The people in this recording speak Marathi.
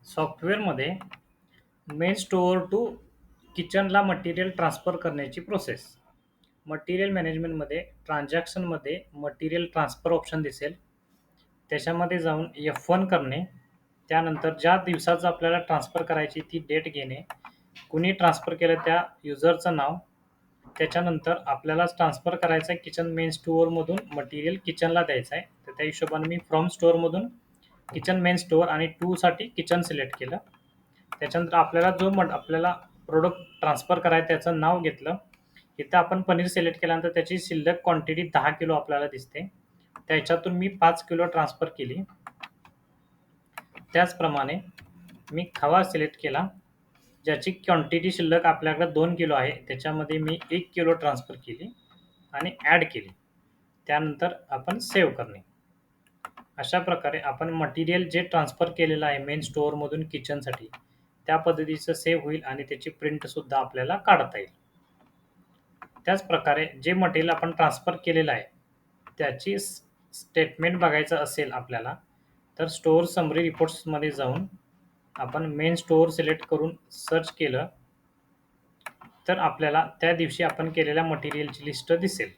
सॉफ्टवेअरमध्ये मेन स्टोअर टू किचनला मटेरियल ट्रान्सफर करण्याची प्रोसेस. मटेरियल मॅनेजमेंटमध्ये ट्रान्झॅक्शनमध्ये मटेरियल ट्रान्सफर ऑप्शन दिसेल. त्याच्यामध्ये जाऊन F1 करणे. त्यानंतर ज्या दिवसाचं आपल्याला ट्रान्सफर करायची ती डेट घेणे. कुणी ट्रान्सफर केलं त्या युजरचं नाव. त्याच्यानंतर आपल्याला ट्रान्सफर करायचं आहे किचन मेन स्टोअरमधून मटेरियल किचनला द्यायचं आहे. तर त्या हिशोबाने मी फ्रॉम स्टोअरमधून किचन मेन स्टोअर आणि टूसाठी किचन सिलेक्ट केलं. त्याच्यानंतर आपल्याला आपल्याला प्रोडक्ट ट्रान्सफर करायचं त्याचं नाव घेतलं. इथं आपण पनीर सिलेक्ट केल्यानंतर त्याची शिल्लक क्वांटिटी 10 किलो आपल्याला दिसते. त्याच्यातून मी 5 किलो ट्रान्सफर केली. त्याचप्रमाणे मी खवा सिलेक्ट केला, ज्याची क्वांटिटी शिल्लक आपल्याकडे 2 किलो आहे. त्याच्यामध्ये मी 1 किलो ट्रान्सफर केली आणि ॲड केली. त्यानंतर आपण सेव्ह करणे. अशा प्रकारे आपण मटेरियल जे ट्रान्सफर केलेलं आहे मेन स्टोअरमधून किचनसाठी त्या पद्धतीचं सेव्ह होईल आणि त्याची प्रिंटसुद्धा आपल्याला काढता येईल. त्याचप्रकारे जे मटेरियल आपण ट्रान्सफर केलेलं आहे त्याची स्टेटमेंट बघायचं असेल आपल्याला, तर स्टोअर समरी रिपोर्ट्समध्ये जाऊन आपण मेन स्टोअर सिलेक्ट करून सर्च केलं तर आपल्याला त्या दिवशी आपण केलेल्या मटेरियलची लिस्ट दिसेल.